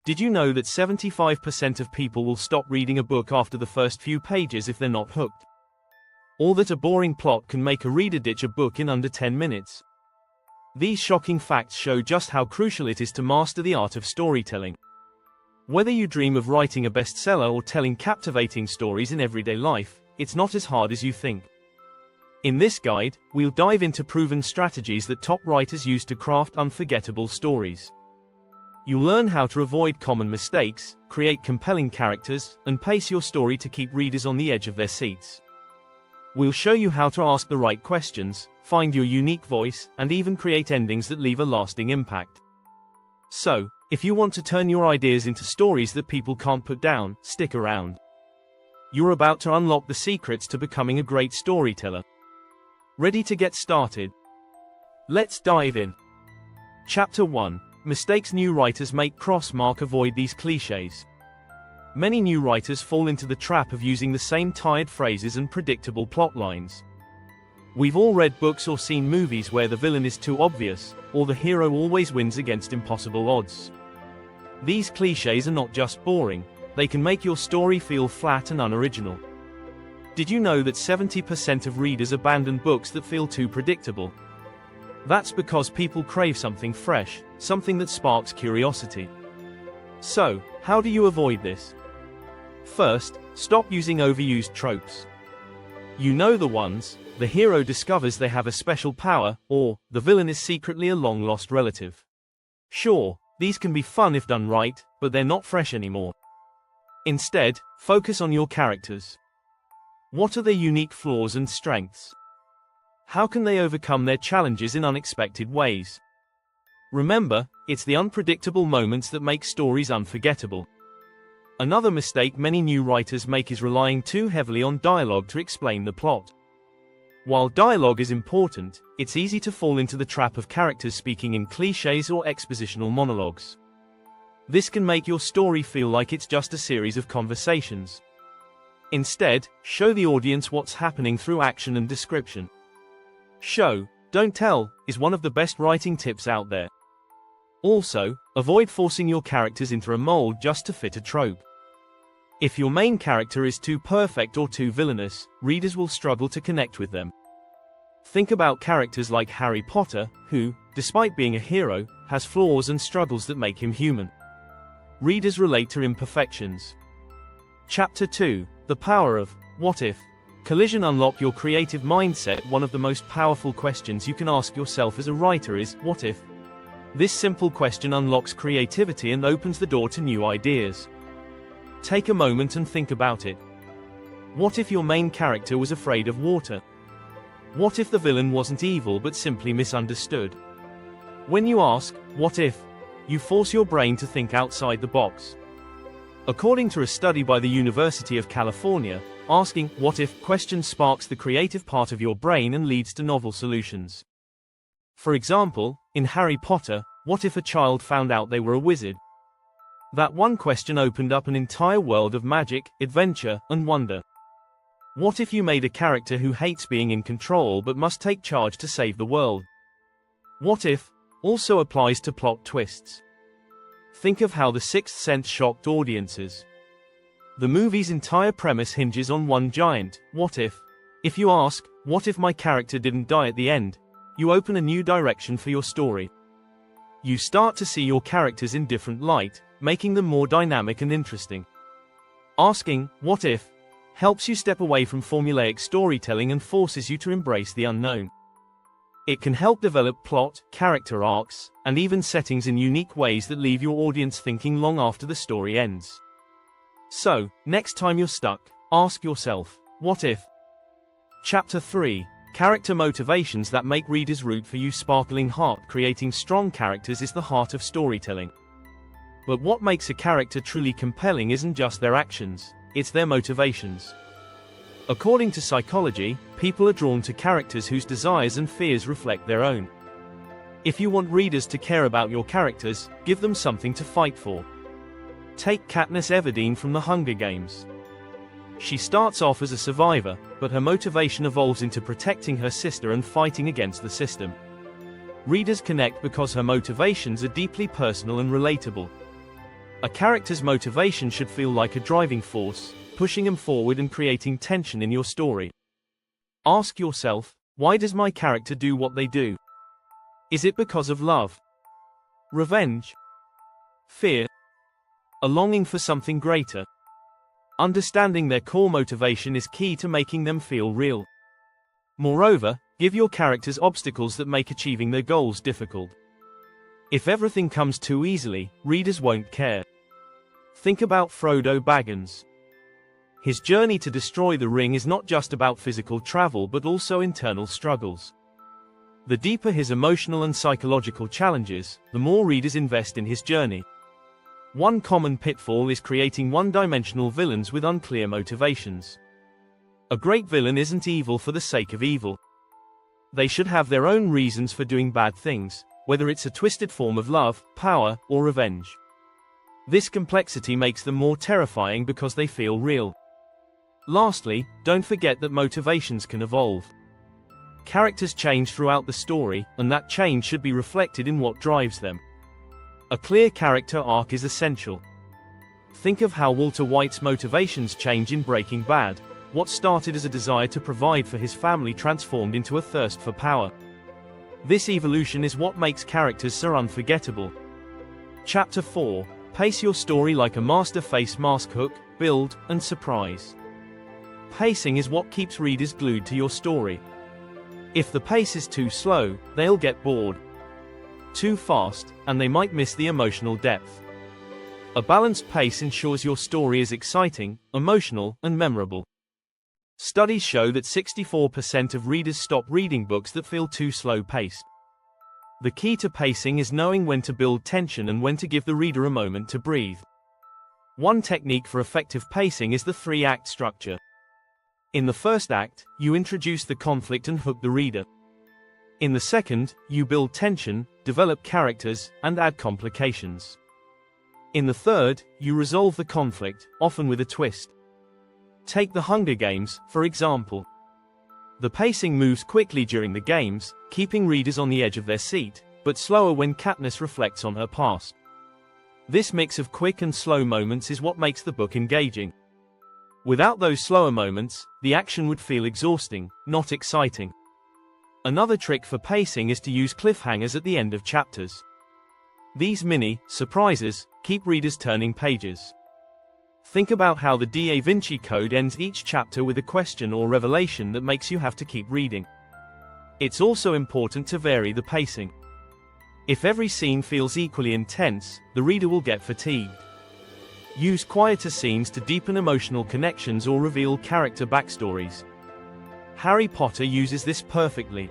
Did you know that 75% of people will stop reading a book after the first few pages if they're not hooked? Or that a boring plot can make a reader ditch a book in under 10 minutes? These shocking facts show just how crucial it is to master the art of storytelling. Whether you dream of writing a bestseller or telling captivating stories in everyday life, it's not as hard as you think. In this guide, we'll dive into proven strategies that top writers use to craft unforgettable stories. You'll learn how to avoid common mistakes, create compelling characters, and pace your story to keep readers on the edge of their seats. We'll show you how to ask the right questions, find your unique voice, and even create endings that leave a lasting impact. So, if you want to turn your ideas into stories that people can't put down, stick around. You're about to unlock the secrets to becoming a great storyteller. Ready to get started? Let's dive in. Chapter 1. Mistakes new writers make. Avoid these cliches. Many new writers fall into the trap of using the same tired phrases and predictable plot lines. We've all read books or seen movies where the villain is too obvious, or the hero always wins against impossible odds. These cliches are not just boring, they can make your story feel flat and unoriginal. Did you know that 70% of readers abandon books that feel too predictable? That's because people crave something fresh, something that sparks curiosity. So, how do you avoid this? First, stop using overused tropes. You know the ones: the hero discovers they have a special power, or the villain is secretly a long-lost relative. Sure, these can be fun if done right, but they're not fresh anymore. Instead, focus on your characters. What are their unique flaws and strengths? How can they overcome their challenges in unexpected ways? Remember, it's the unpredictable moments that make stories unforgettable. Another mistake many new writers make is relying too heavily on dialogue to explain the plot. While dialogue is important, it's easy to fall into the trap of characters speaking in cliches or expositional monologues. This can make your story feel like it's just a series of conversations. Instead, show the audience what's happening through action and description. Show, don't tell, is one of the best writing tips out there. Also, avoid forcing your characters into a mold just to fit a trope. If your main character is too perfect or too villainous, readers will struggle to connect with them. Think about characters like Harry Potter, who, despite being a hero, has flaws and struggles that make him human. Readers relate to imperfections. Chapter 2. The Power of What If? Collision. Unlock your creative mindset. One of the most powerful questions you can ask yourself as a writer is, what if? This simple question unlocks creativity and opens the door to new ideas. Take a moment and think about it. What if your main character was afraid of water? What if the villain wasn't evil but simply misunderstood? When you ask, what if, you force your brain to think outside the box. According to a study by the University of California, asking what if questions sparks the creative part of your brain and leads to novel solutions. For example, in Harry Potter, what if a child found out they were a wizard? That one question opened up an entire world of magic, adventure, and wonder. What if you made a character who hates being in control but must take charge to save the world? What if also applies to plot twists. Think of how The Sixth Sense shocked audiences. The movie's entire premise hinges on one giant what if. If you ask, what if my character didn't die at the end? You open a new direction for your story. You start to see your characters in different light, making them more dynamic and interesting. Asking, what if, helps you step away from formulaic storytelling and forces you to embrace the unknown. It can help develop plot, character arcs, and even settings in unique ways that leave your audience thinking long after the story ends. So, next time you're stuck, ask yourself, what if? Chapter 3. Character motivations that make readers root for you. Sparkling heart. Creating strong characters is the heart of storytelling. But what makes a character truly compelling isn't just their actions, it's their motivations. According to psychology, people are drawn to characters whose desires and fears reflect their own. If you want readers to care about your characters, give them something to fight for. Take Katniss Everdeen from The Hunger Games. She starts off as a survivor, but her motivation evolves into protecting her sister and fighting against the system. Readers connect because her motivations are deeply personal and relatable. A character's motivation should feel like a driving force, pushing them forward and creating tension in your story. Ask yourself, why does my character do what they do? Is it because of love? Revenge? Fear? A longing for something greater? Understanding their core motivation is key to making them feel real. Moreover, give your characters obstacles that make achieving their goals difficult. If everything comes too easily, readers won't care. Think about Frodo Baggins. His journey to destroy the ring is not just about physical travel but also internal struggles. The deeper his emotional and psychological challenges, the more readers invest in his journey. One common pitfall is creating one-dimensional villains with unclear motivations. A great villain isn't evil for the sake of evil. They should have their own reasons for doing bad things, whether it's a twisted form of love, power, or revenge. This complexity makes them more terrifying because they feel real. Lastly, don't forget that motivations can evolve. Characters change throughout the story, and that change should be reflected in what drives them. A clear character arc is essential. Think of how Walter White's motivations change in Breaking Bad. What started as a desire to provide for his family transformed into a thirst for power. This evolution is what makes characters so unforgettable. Chapter 4. Pace your story like a master face mask hook, build, and surprise. Pacing is what keeps readers glued to your story. If the pace is too slow, they'll get bored. Too fast, and they might miss the emotional depth. A balanced pace ensures your story is exciting, emotional, and memorable. Studies show that 64% of readers stop reading books that feel too slow-paced. The key to pacing is knowing when to build tension and when to give the reader a moment to breathe. One technique for effective pacing is the three-act structure. In the first act, you introduce the conflict and hook the reader. In the second, you build tension, develop characters, and add complications. In the third, you resolve the conflict, often with a twist. Take the Hunger Games, for example. The pacing moves quickly during the games, keeping readers on the edge of their seat, but slower when Katniss reflects on her past. This mix of quick and slow moments is what makes the book engaging. Without those slower moments, the action would feel exhausting, not exciting. Another trick for pacing is to use cliffhangers at the end of chapters. These mini-surprises keep readers turning pages. Think about how the Da Vinci Code ends each chapter with a question or revelation that makes you have to keep reading. It's also important to vary the pacing. If every scene feels equally intense, the reader will get fatigued. Use quieter scenes to deepen emotional connections or reveal character backstories. Harry Potter uses this perfectly.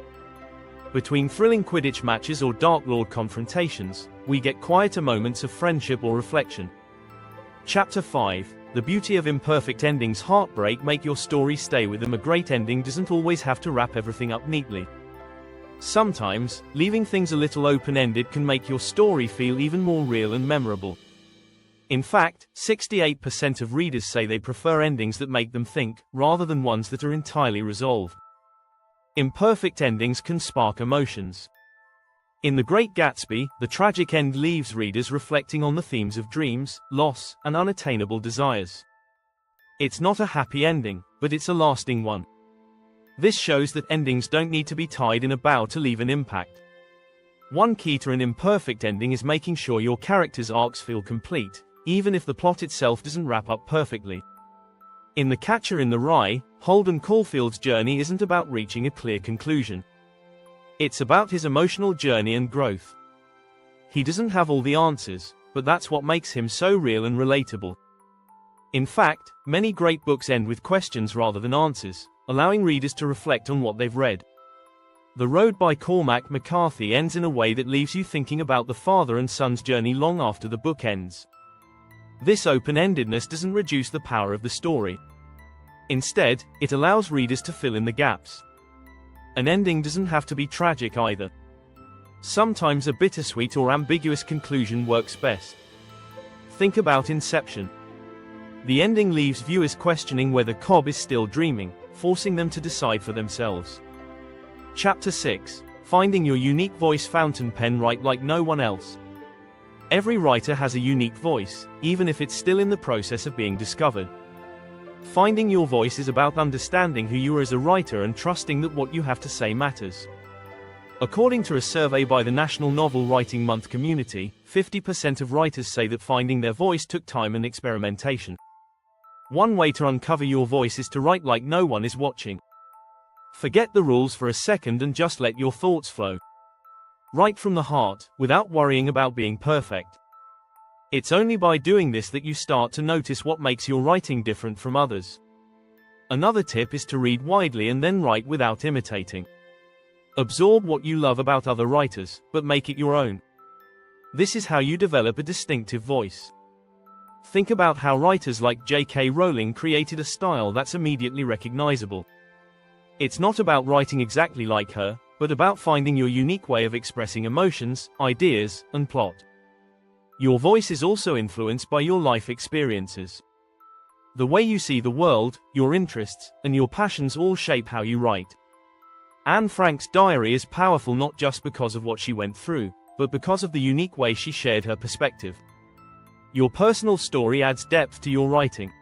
Between thrilling Quidditch matches or Dark Lord confrontations, we get quieter moments of friendship or reflection. Chapter 5. The beauty of imperfect endings. Heartbreak make your story stay with them. A great ending doesn't always have to wrap everything up neatly. Sometimes, leaving things a little open-ended can make your story feel even more real and memorable. In fact, 68% of readers say they prefer endings that make them think, rather than ones that are entirely resolved. Imperfect endings can spark emotions. In The Great Gatsby, the tragic end leaves readers reflecting on the themes of dreams, loss, and unattainable desires. It's not a happy ending, but it's a lasting one. This shows that endings don't need to be tied in a bow to leave an impact. One key to an imperfect ending is making sure your characters' arcs feel complete, even if the plot itself doesn't wrap up perfectly. In The Catcher in the Rye, Holden Caulfield's journey isn't about reaching a clear conclusion. It's about his emotional journey and growth. He doesn't have all the answers, but that's what makes him so real and relatable. In fact, many great books end with questions rather than answers, allowing readers to reflect on what they've read. The Road by Cormac McCarthy ends in a way that leaves you thinking about the father and son's journey long after the book ends. This open-endedness doesn't reduce the power of the story. Instead, it allows readers to fill in the gaps. An ending doesn't have to be tragic either. Sometimes a bittersweet or ambiguous conclusion works best. Think about Inception. The ending leaves viewers questioning whether Cobb is still dreaming, forcing them to decide for themselves. Chapter 6. Finding your unique voice. Fountain pen. Write like no one else. Every writer has a unique voice, even if it's still in the process of being discovered. Finding your voice is about understanding who you are as a writer and trusting that what you have to say matters. According to a survey by the National Novel Writing Month community, 50% of writers say that finding their voice took time and experimentation. One way to uncover your voice is to write like no one is watching. Forget the rules for a second and just let your thoughts flow. Write from the heart, without worrying about being perfect. It's only by doing this that you start to notice what makes your writing different from others. Another tip is to read widely and then write without imitating. Absorb what you love about other writers, but make it your own. This is how you develop a distinctive voice. Think about how writers like J.K. Rowling created a style that's immediately recognizable. It's not about writing exactly like her, but about finding your unique way of expressing emotions, ideas, and plot. Your voice is also influenced by your life experiences. The way you see the world, your interests, and your passions all shape how you write. Anne Frank's diary is powerful not just because of what she went through, but because of the unique way she shared her perspective. Your personal story adds depth to your writing.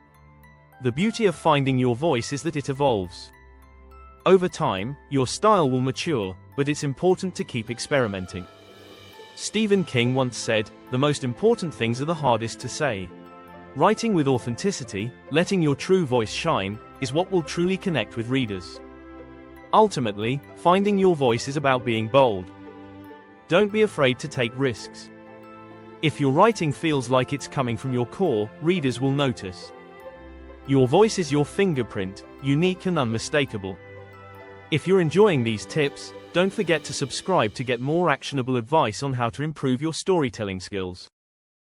The beauty of finding your voice is that it evolves. Over time, your style will mature, but it's important to keep experimenting. Stephen King once said, "The most important things are the hardest to say." Writing with authenticity, letting your true voice shine, is what will truly connect with readers. Ultimately, finding your voice is about being bold. Don't be afraid to take risks. If your writing feels like it's coming from your core, readers will notice. Your voice is your fingerprint, unique and unmistakable. If you're enjoying these tips, don't forget to subscribe to get more actionable advice on how to improve your storytelling skills.